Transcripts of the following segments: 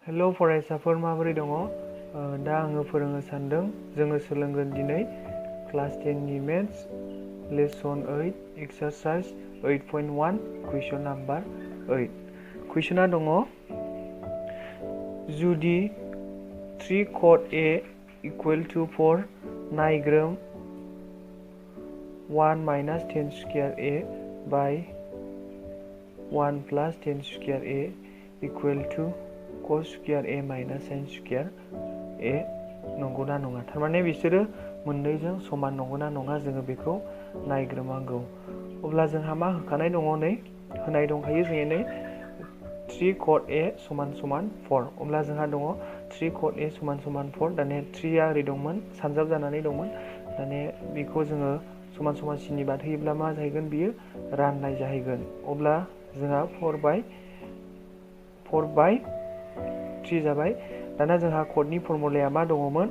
hello फरायसाफोर माबोरै दङ दा आङो फोरोंनो सानदों जोङो सोलोंगोन दिनै क्लास 10 नि मेथ्स लेसन 8 एक्सारसाइज 8.1 कुइसन नाम्बार 8 कुइसना दङ जुदि 3 cot A equal to 4 नायग्रोम 1 minus 10 square A by 1 plus 10 square A equal to cos square A minus sin square A नंगौना नङा थारमाने बिसोरो मोननैजों समान नंगौना नङा जोङो बेखौ नायग्रोमांगौ अब्ला जोंहा मा होखानाय दङ नै होनाय दंखायो जोङो नै 3 cot A समान समान 4 अब्ला जोंहा दङ 3 cot A समान समान 4 दाने 3 आ ओरै दंमोन सानजाब जानानै दंमोन दाने बेखौ जोङो समान समान सिननि बाद होयोब्ला मा जाहैगोन बियो राननाय जाहैगोन अब्ला जोंहा 4 by 3 जाबाय दाना जोंहा कटनि फर्मुलाया मा दङमोन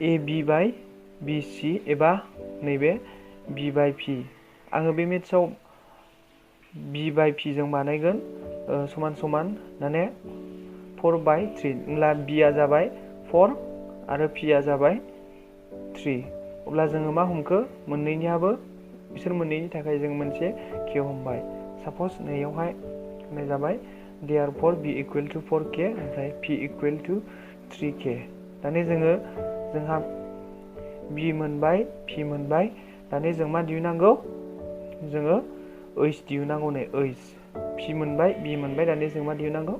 AB by BC एबा नैबे B by P आङो बे मेथ्सआव B by P जों बानायगोन समान समान दाने 4 by 3 होनब्ला B आ जाबाय 4 आरो P आ जाबाय 3 अब्ला जोङो मा हमखो मोननैनियाबो बिसोर मोननैनि थाखाय जों मोनसे के हमबाय साप'ज नैयावहाय होनाय जाबाय therefore B equal to 4k ओमफ्राय P equal to 3k दाने जोंहा B मोनबाय P मोनबाय दाने जों मा दिहुनांगौ जोङो H दिहुनांगौ नै H P मोनबाय B मोनबाय दाने जों मा दिहुनांगौ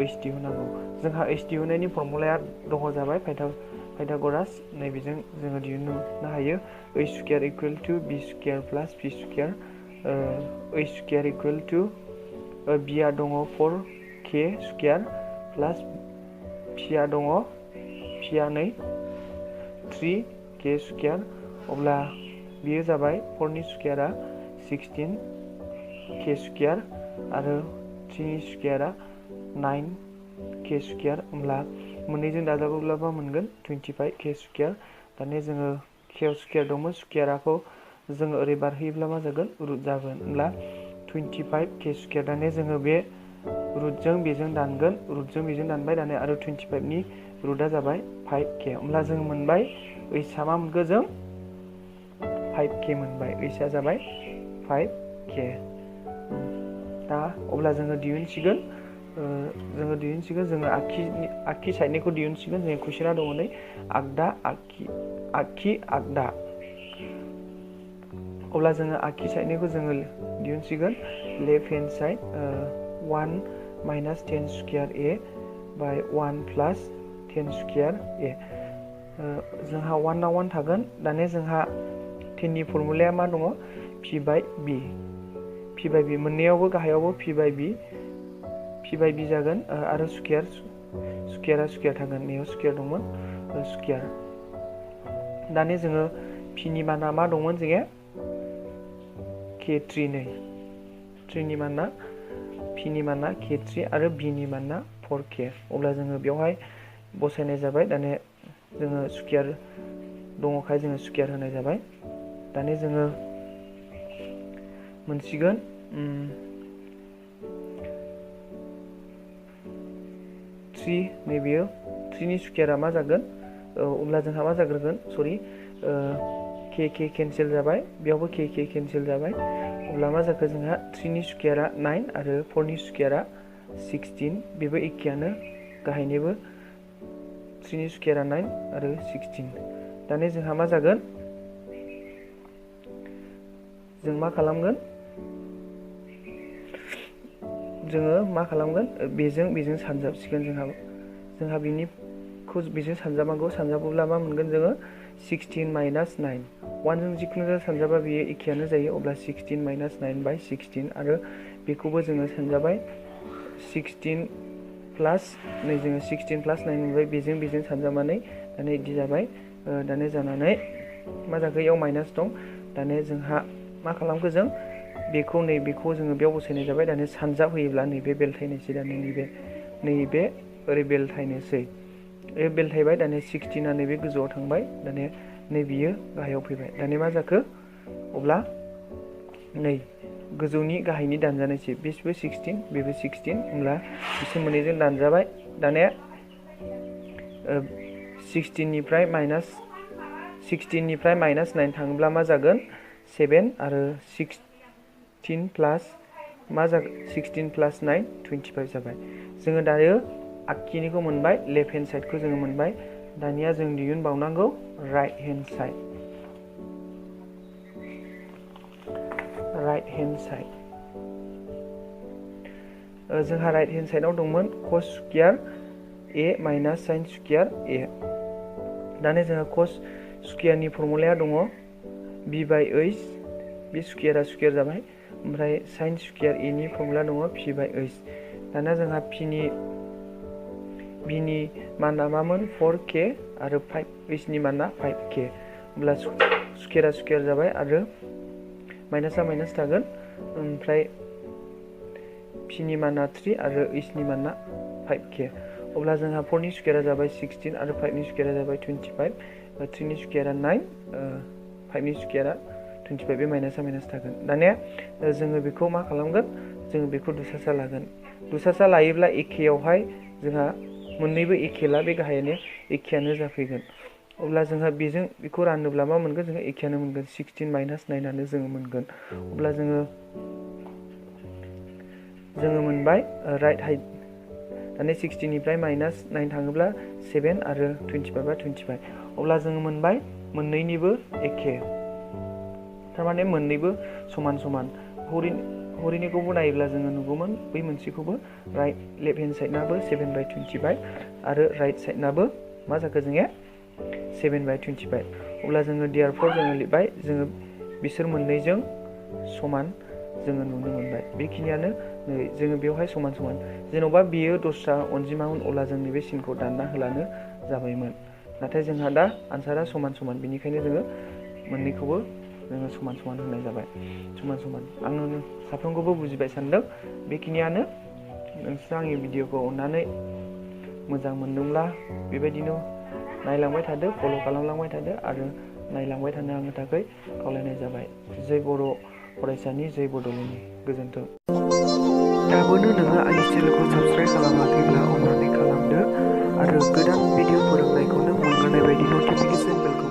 H दिहुनांगौ जोंहा H दिहुननायनि फर्मुलाया दङ जाबाय पाइथागरास नैबेजों जोङो दिहुननो हायो H square equal to B square plus P square H square equal to B आ दङ 4k square plus P आ दङ P आ नै 3k square अब्ला बियो जाबाय 4 नि स्क्वायरआ 16k square आरो 3 नि स्क्वायरआ 9k square होमब्ला मोननैजों दाजाबोब्ला मा मोनगोन 25k square दाने जोङो k square दंमोन स्क्वायरखौ जोङो ओरै बारहोयोब्ला मा जागोन रुट जागोन होमब्ला 25k square दाने जोङो बे रुटजों बेजों दानगोन रुटजों बेजों दानबाय दाने आरो 25 नि रुटआ जाबाय 5k होमब्ला जों मोनबाय h आ मा मोनगोन जों 5k मोनबाय h आ जाबाय 5k दा अब्ला जोङो दिहुनसिगोन जोङो आगखि साइडनिखौ दिहुनसिगोन जों कुइसना दङ नै आगदा आगखि आगदा अब्ला जोङो आगखि साइडनिखौ जोङो दिहुनसिगोन left hand side 1 minus 10 square A by 1 plus 10 square A जोंहा 1 आ 1 थागोन दाने जोंहा 10 नि फर्मुलाया मा दङ P by B मोननैयावबो गाहायावबो P by B जागोन आरो स्क्वायरआ स्क्वायर थागोन नैयाव स्क्वायर दंमोन स्क्वायर दाने जोङो P नि माना मा दंमोन जोङो K3 नै 3 नि माना P नि माना K3 आरो B नि माना 4K अब्ला जोङो बेवहाय बसायनाय जाबाय दाने जोङो स्क्वायर दङखाय जोङो स्क्वायर होनाय जाबाय दाने जोङो मोनसिगोन 3 नैबेयो 3 नि स्क्वायरआ मा जागोन अब्ला जोंहा मा जाग्रोगोन सरि k केन्सेल जाबाय बेयावबो k केन्सेल जाबाय अब्ला मा जाखो जोंहा 3 नि स्क्वायरआ 9 आरो 4 नि स्क्वायरआ 16 बेबो एखेयानो गाहायनिबो 3 नि स्क्वायरआ 9 आरो 16 दाने जोंहा मा जागोन जों मा खालामगोन बेजों सानजाबसिगोन जोंहा बेनिखौ बेजों सानजाबांगौ सानजाबोब्ला मा मोनगोन जोङो 16 minus 9 1 जों जिखुनु सानजाबा बेयो एखेयानो जायो अब्ला 16 minus 9 by 16 आरो बेखौबो जोङो सानजाबाय 16 प्लास नै जोङो 16 प्लास 9 मोनबाय बेजों सानजाबनानै दाने बिदि जाबाय दाने जानानै मा जाखो इयाव माइनास दं दाने जोंहा मा खालामखो जों बेखौ जोङो बेयाव बसायनाय जाबाय दाने सानजाब होयोब्ला नैबे बेलथायनोसै दाने नैबे ओरै बेलथायनोसै बेलथायबाय दाने 16 आ नैबे गोजौआव थांबाय दाने नै बियो गाहायाव फैबाय दाने मा जाखो अब्ला नै गोजौनि गाहायनि दानजानायसै बेबो 16 बेबो 16 होमब्ला बिसोर मोननैजों दानजाबाय दानिया 16 निफ्राय माइनास 9 थाङोब्ला मा जागोन 7 आरो 16 प्लास मा जागोन 16 प्लास 9 25 जाबाय जोङो दायो आगखिनिखौ मोनबाय लेफ्ट हेन्ड साइडखौ जोङो मोनबाय दानिया जों दिहुनबावनांगौ राइट हेन्ड साइड जोंहा राइट हेन्ड साइडआव दंमोन cos square a minus sin square a दानिया जोंहा cos स्क्वायरनि फर्मुलाया दङ b by h बे स्क्वायरा स्क्वायर जाबाय ओमफ्राय sin स्क्वायर a नि फर्मुला दङ p by h दानिया जोंहा b नि माना मामोन 4k आरो 5h नि माना 5k अब्ला स्क्वायरा स्क्वायर जाबाय आरो माइनासआ माइनास थागोन ओमफ्राय p नि माना 3 आरो h नि माना 5k अब्ला जोंहा 4 नि स्क्वायरा जाबाय 16 आरो 5 नि स्क्वायरा जाबाय 25 3 नि स्क्वायरा 9 5 नि स्क्वायरा 25 बे माइनासआ माइनास थागोन दानिया जोङो बेखौ मा खालामगोन जोङो बेखौ दुसासा लागोन दुसासा लायोब्ला एखेयावहाय जोंहा मोननैबो एखेला बे गाहायानो एखेयानो जाफैगोन अब्ला जोंहा बेखौ रानोब्ला मा मोनगोन जोङो एखेयानो मोनगोन 16 माइनास 9 आनो जोङो मोनगोन अब्ला जोङो मोनबाय राइट हाइट दानिया 16 निफ्राय माइनास 9 थाङोब्ला 7 आरो 25 बा 25 अब्ला जोङो मोनबाय मोननैनिबो एखे थारमाने मोननैबो समान समान हरिनिखौबो नायोब्ला जोङो नुगौमोन बै मोनसेखौबो राइट लेफ्ट हेन्ड साइडनाबो 7/25 आरो राइट साइडनाबो मा जाखो जोङो 7/25 अब्ला जोङो देयरफर जोङो लिरबाय जोङो बिसोर मोननैजों समान जोङो नुनो मोनबाय बेखिनियानो जोङो बेवहाय समान समान जेन'बा बेयो दस्रा अनजिमामोन अब्ला जों नैबे सिनखौ दानना होलानो जाबायमोन नाथाय जोंहा दा आनसारा समान समान बेनिखायनो जोङो मोननैखौबो जोङो समान समान होनाय जाबाय समान समान आङो साफ्रोमखौबो बुजिबाय सानदों बेखिनियानो नोंसोर आंनि भिडिअखौ अननानै मोजां मोनदोंब्ला बेबायदिनो नायलांबाय थादो फल' खालामलांबाय थादो आरो नायलांबाय थानो आंनि थाखाय खावलायनाय जाबाय जै बर' फरायसानि जै बड'लेण्डनि गोजोन्थों दाबोनो नोङो आंनि चेनेलखौ साबस्क्राइब खालामाखैब्ला अननानै खालामदो आरो गोदान भिडिअ फोरोंनायखौ नों मोनगोननाय बायदि नटिफिकेसन बेलखौ